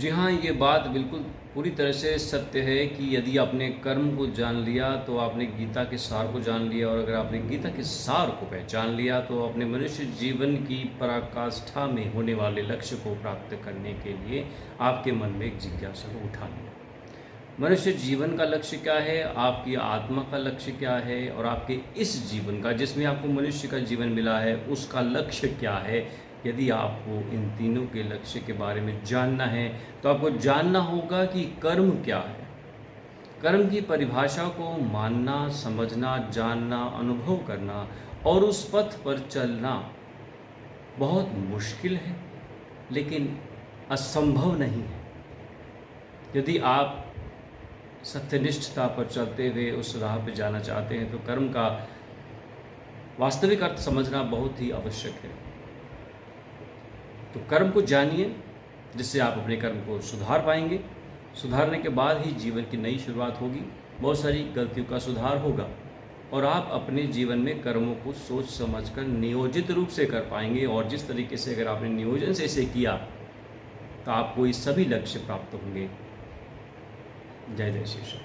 जी हाँ, ये बात बिल्कुल पूरी तरह से सत्य है कि यदि आपने कर्म को जान लिया तो आपने गीता के सार को जान लिया, और अगर आपने गीता के सार को पहचान लिया तो अपने मनुष्य जीवन की पराकाष्ठा में होने वाले लक्ष्य को प्राप्त करने के लिए आपके मन में एक जिज्ञासा को उठा लिया। मनुष्य जीवन का लक्ष्य क्या है, आपकी आत्मा का लक्ष्य क्या है, और आपके इस जीवन का जिसमें आपको मनुष्य का जीवन मिला है उसका लक्ष्य क्या है। यदि आपको इन तीनों के लक्ष्य के बारे में जानना है तो आपको जानना होगा कि कर्म क्या है। कर्म की परिभाषा को मानना, समझना, जानना, अनुभव करना और उस पथ पर चलना बहुत मुश्किल है, लेकिन असंभव नहीं है। यदि आप सत्यनिष्ठता पर चलते हुए उस राह पर जाना चाहते हैं तो कर्म का वास्तविक अर्थ समझना बहुत ही आवश्यक है। तो कर्म को जानिए, जिससे आप अपने कर्म को सुधार पाएंगे। सुधारने के बाद ही जीवन की नई शुरुआत होगी, बहुत सारी गलतियों का सुधार होगा और आप अपने जीवन में कर्मों को सोच समझकर नियोजित रूप से कर पाएंगे। और जिस तरीके से अगर आपने नियोजन से इसे किया तो आपको ये सभी लक्ष्य प्राप्त होंगे। जय जय श्री कृष्ण।